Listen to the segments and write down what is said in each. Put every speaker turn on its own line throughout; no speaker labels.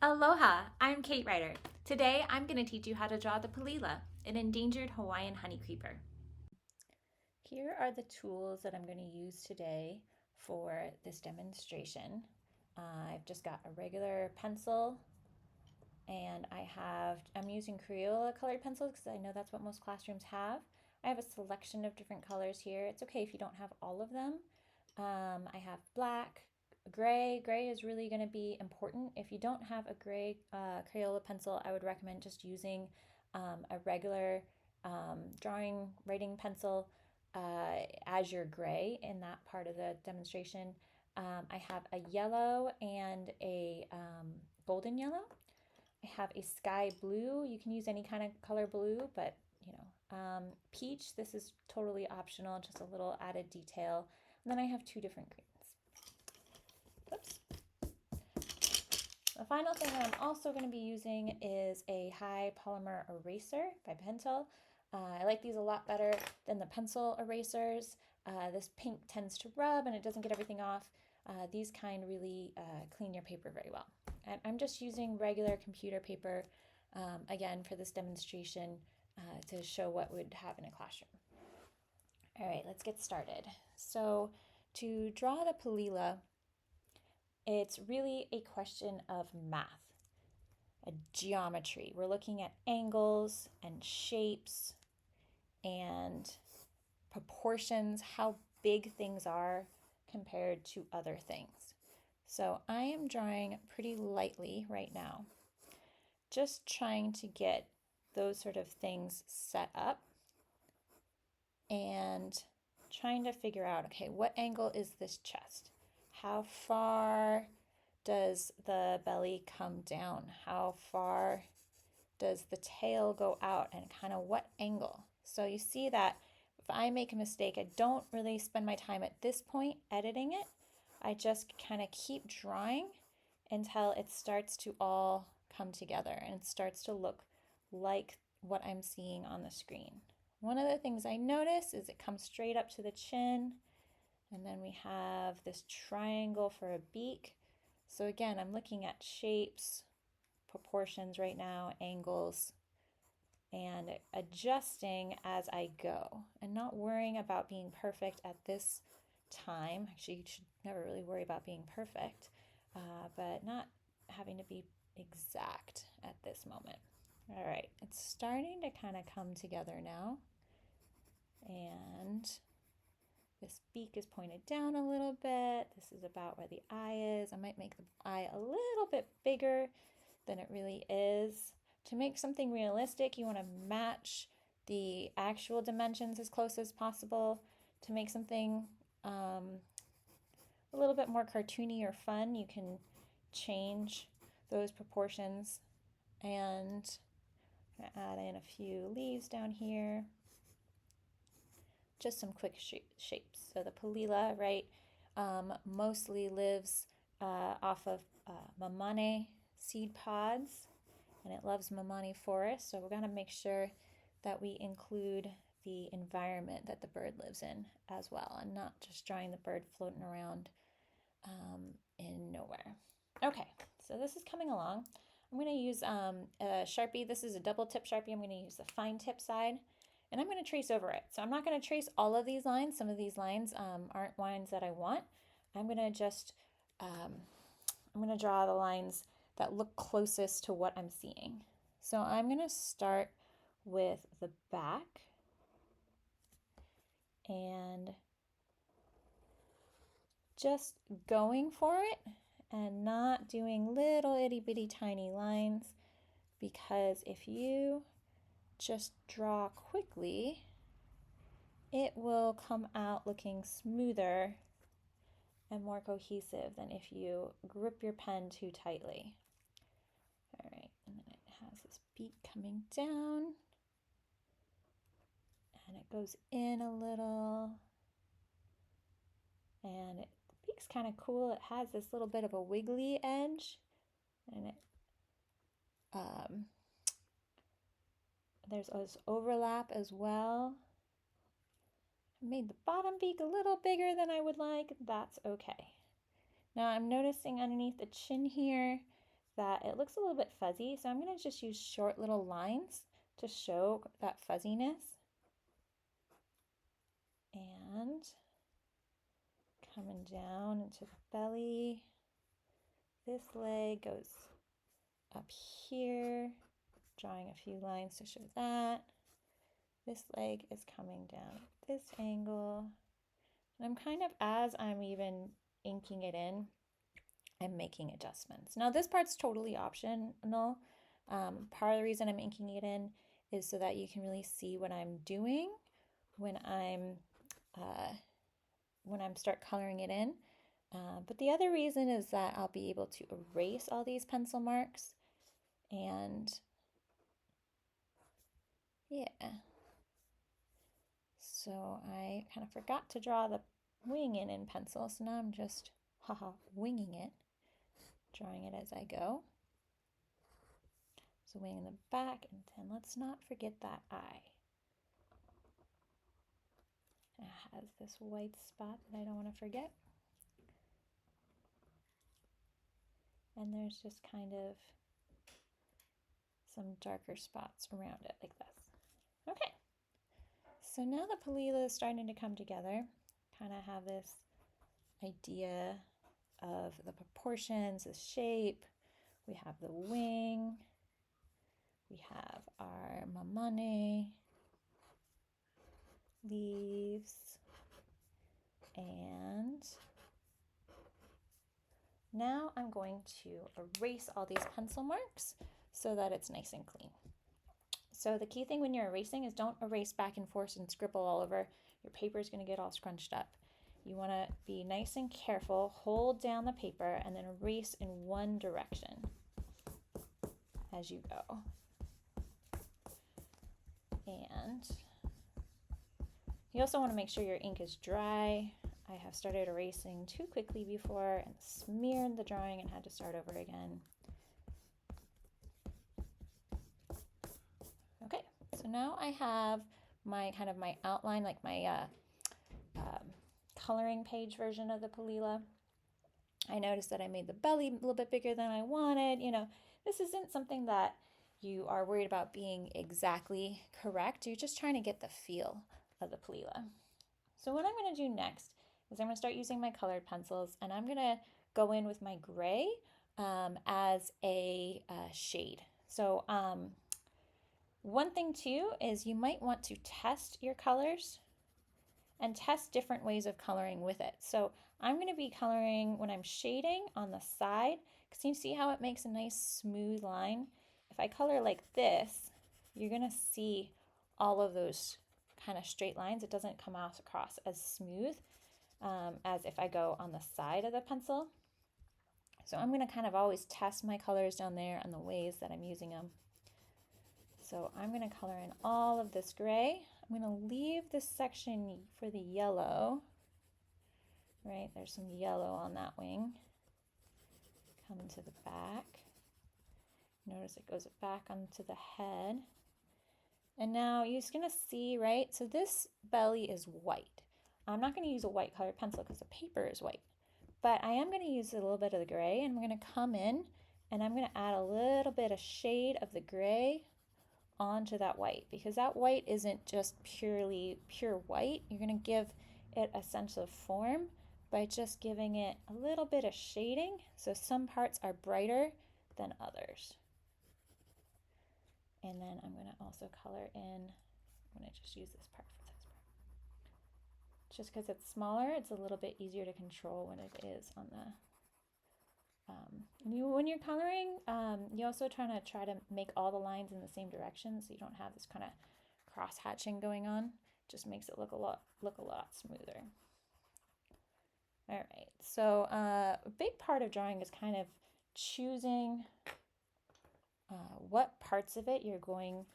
Aloha, I'm Kate Ryder. Today I'm going to teach you how to draw the Palila, an endangered Hawaiian honeycreeper. Here are the tools that I'm going to use today for this demonstration. I've just got a regular pencil and I'm using Crayola colored pencils because I know that's what most classrooms have. I have a selection of different colors here. It's okay if you don't have all of them. I have black, gray. Gray is really going to be important. If you don't have a gray Crayola pencil, I would recommend just using a regular writing pencil as your gray in that part of the demonstration. I have a yellow and a golden yellow. I have a sky blue. You can use any kind of color blue, but peach, this is totally optional, just a little added detail. And then I have two different greens. Oops. The final thing that I'm also going to be using is a high polymer eraser by Pentel. I like these a lot better than the pencil erasers. This pink tends to rub and it doesn't get everything off. These kind really clean your paper very well. And I'm just using regular computer paper, again, for this demonstration to show what we'd have in a classroom. All right, let's get started. So to draw the Palila, it's really a question of math, a geometry. We're looking at angles and shapes and proportions, how big things are compared to other things. So I am drawing pretty lightly right now, just trying to get those sort of things set up and trying to figure out, okay, what angle is this chest? How far does the belly come down? How far does the tail go out, and kind of what angle? So you see that if I make a mistake, I don't really spend my time at this point editing it. I just kind of keep drawing until it starts to all come together and it starts to look like what I'm seeing on the screen. One of the things I notice is it comes straight up to the chin, and then we have this triangle for a beak. So again, I'm looking at shapes, proportions right now, angles, and adjusting as I go and not worrying about being perfect at this time. Actually, you should never really worry about being perfect, but not having to be exact at this moment. All right, it's starting to kind of come together now. And this beak is pointed down a little bit. This is about where the eye is. I might make the eye a little bit bigger than it really is. To make something realistic, you want to match the actual dimensions as close as possible. To make something a little bit more cartoony or fun, you can change those proportions. And I'm gonna add in a few leaves down here. Just some quick shapes. So the Palila, right, mostly lives off of mamane seed pods, and it loves mamane forest. So we're going to make sure that we include the environment that the bird lives in as well, and not just drawing the bird floating around in nowhere. Okay, so this is coming along. I'm going to use a Sharpie. This is a double tip Sharpie. I'm going to use the fine tip side, and I'm going to trace over it. So I'm not going to trace all of these lines. Some of these lines aren't lines that I want. I'm going to just, I'm going to draw the lines that look closest to what I'm seeing. So I'm going to start with the back and just going for it and not doing little itty bitty tiny lines, because if you just draw quickly, it will come out looking smoother and more cohesive than if you grip your pen too tightly. All right, and then it has this beak coming down, and it goes in a little, and the beak's kind of cool. It has this little bit of a wiggly edge, and it there's this overlap as well. I made the bottom beak a little bigger than I would like. That's okay. Now I'm noticing underneath the chin here, that it looks a little bit fuzzy, so I'm going to just use short little lines to show that fuzziness. And coming down into the belly. This leg goes up here, drawing a few lines to show that. This leg is coming down at this angle. And I'm kind of, as I'm even inking it in, I'm making adjustments. Now this part's totally optional. Part of the reason I'm inking it in is so that you can really see what I'm doing when I'm start coloring it in. But the other reason is that I'll be able to erase all these pencil marks, and yeah. So I kind of forgot to draw the wing in pencil, so now I'm just winging it, drawing it as I go. So wing in the back, and then let's not forget that eye. It has this white spot that I don't want to forget. And there's just kind of some darker spots around it like this. Okay, so now the Palila is starting to come together. Kind of have this idea of the proportions, the shape. We have the wing. We have our mamane, leaves, and now I'm going to erase all these pencil marks so that it's nice and clean. So the key thing when you're erasing is don't erase back and forth and scribble all over. Your paper is going to get all scrunched up. You want to be nice and careful, hold down the paper, and then erase in one direction as you go. And you also want to make sure your ink is dry. I have started erasing too quickly before and smeared the drawing and had to start over again. Okay, so now I have my kind of my outline, like my coloring page version of the Palila. I noticed that I made the belly a little bit bigger than I wanted. You know, this isn't something that you are worried about being exactly correct. You're just trying to get the feel of the Palila. So what I'm going to do next is I'm going to start using my colored pencils, and I'm going to go in with my gray as a shade. So one thing too is you might want to test your colors and test different ways of coloring with it. So I'm going to be coloring when I'm shading on the side, because you see how it makes a nice smooth line. If I color like this, you're going to see all of those kind of straight lines. It doesn't come across as smooth as if I go on the side of the pencil. So I'm going to kind of always test my colors down there and the ways that I'm using them. So I'm going to color in all of this gray. I'm going to leave this section for the yellow. Right, there's some yellow on that wing. Come to the back. Notice it goes back onto the head. And now you're just going to see, right, so this belly is white. I'm not going to use a white colored pencil because the paper is white. But I am going to use a little bit of the gray, and I'm going to come in and I'm going to add a little bit of shade of the gray onto that white, because that white isn't just pure white. You're going to give it a sense of form by just giving it a little bit of shading, so some parts are brighter than others. And then I'm going to also color in, I'm going to just use this part for this part. Just because it's smaller, it's a little bit easier to control when it is on the when you're coloring, you also try to make all the lines in the same direction, so you don't have this kind of cross hatching going on. It just makes it look a lot smoother. All right, so a big part of drawing is kind of choosing what parts of it you're going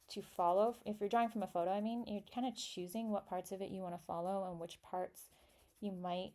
to follow. If you're drawing from a photo, I mean, you're kind of choosing what parts of it you want to follow and which parts you might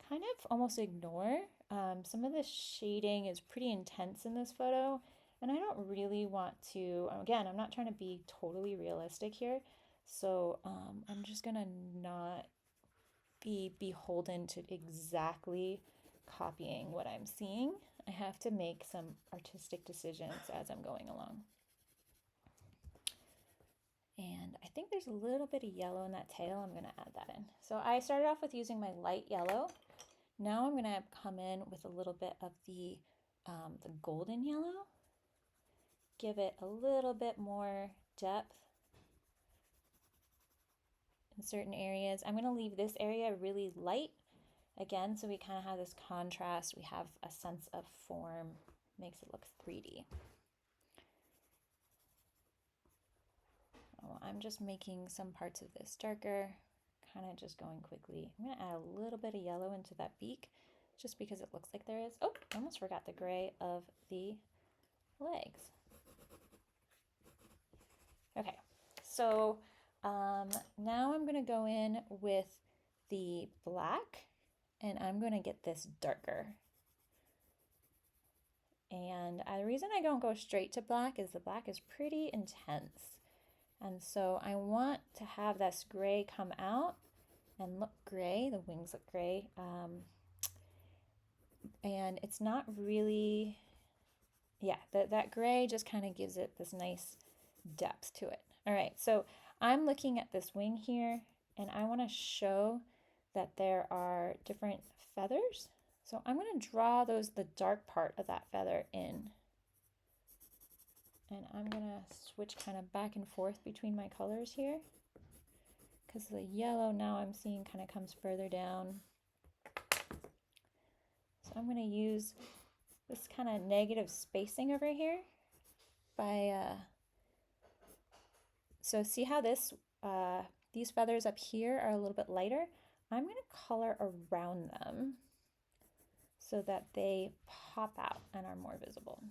kind of almost ignore. Some of the shading is pretty intense in this photo, and I don't really want to, again, I'm not trying to be totally realistic here, so I'm just gonna not be beholden to exactly copying what I'm seeing. I have to make some artistic decisions as I'm going along. And I think there's a little bit of yellow in that tail. I'm going to add that in. So I started off with using my light yellow. Now I'm going to come in with a little bit of the golden yellow. Give it a little bit more depth in certain areas. I'm going to leave this area really light again, so we kind of have this contrast. We have a sense of form, makes it look 3D. Oh, I'm just making some parts of this darker, kind of just going quickly. I'm going to add a little bit of yellow into that beak just because it looks like there is. Oh, I almost forgot the gray of the legs. Okay, so now I'm going to go in with the black and I'm going to get this darker. And the reason I don't go straight to black is the black is pretty intense. And so I want to have this gray come out and look gray. The wings look gray. And it's not really, yeah, that gray just kind of gives it this nice depth to it. All right, so I'm looking at this wing here and I want to show that there are different feathers. So I'm going to draw the dark part of that feather in. And I'm going to switch kind of back and forth between my colors here, because the yellow now I'm seeing kind of comes further down. So I'm going to use this kind of negative spacing over here by so see how these feathers up here are a little bit lighter? I'm going to color around them so that they pop out and are more visible.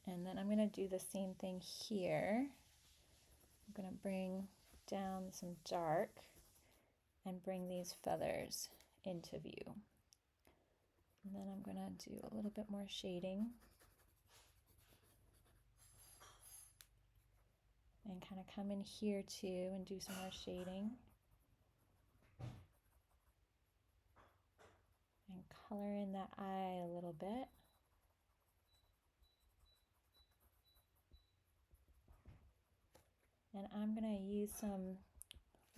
And then I'm going to do the same thing here. I'm going to bring down some dark and bring these feathers into view. And then I'm going to do a little bit more shading. And kind of come in here too and do some more shading. And color in that eye a little bit. And I'm going to use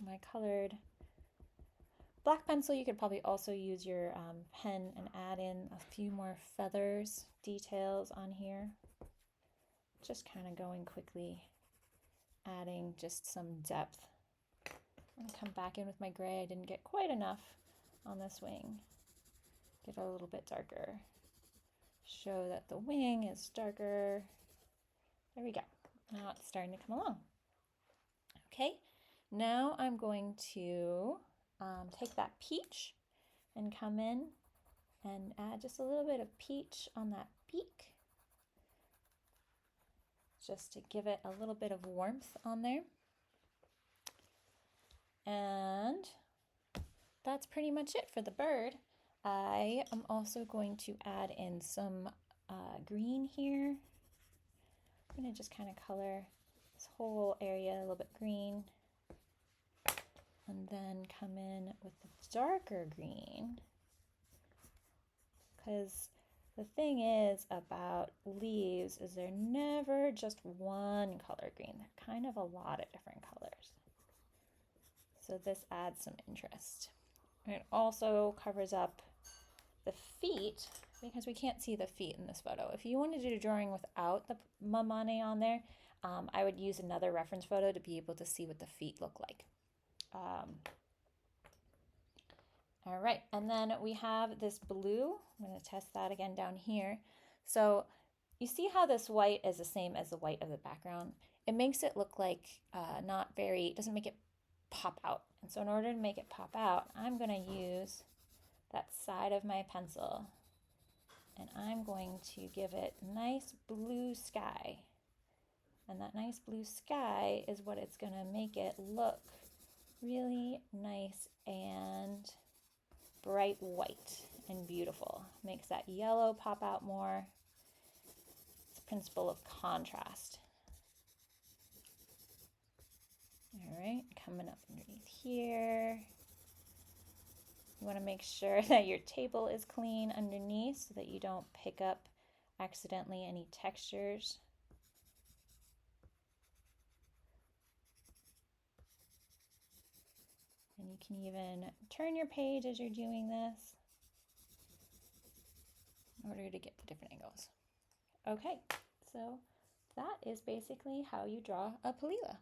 my colored black pencil. You could probably also use your pen and add in a few more feathers, details on here. Just kind of going quickly, adding just some depth. I'm going to come back in with my gray. I didn't get quite enough on this wing. Get a little bit darker. Show that the wing is darker. There we go. Now it's starting to come along. Okay, now I'm going to take that peach and come in and add just a little bit of peach on that beak, just to give it a little bit of warmth on there. And that's pretty much it for the bird. I am also going to add in some green here. I'm going to just kind of color this whole area a little bit green. And then come in with the darker green. Because the thing is about leaves is they're never just one color green. They're kind of a lot of different colors. So this adds some interest. And it also covers up the feet, because we can't see the feet in this photo. If you wanted to do a drawing without the mamane on there, I would use another reference photo to be able to see what the feet look like. All right, and then we have this blue. I'm going to test that again down here. So you see how this white is the same as the white of the background? It makes it look like it doesn't make it pop out. And so in order to make it pop out, I'm going to use that side of my pencil and I'm going to give it nice blue sky. And that nice blue sky is what it's going to make it look really nice and bright white and beautiful. Makes that yellow pop out more. It's the principle of contrast. All right, coming up underneath here. You want to make sure that your table is clean underneath so that you don't pick up accidentally any textures. And you can even turn your page as you're doing this in order to get the different angles. Okay, so that is basically how you draw a Palila.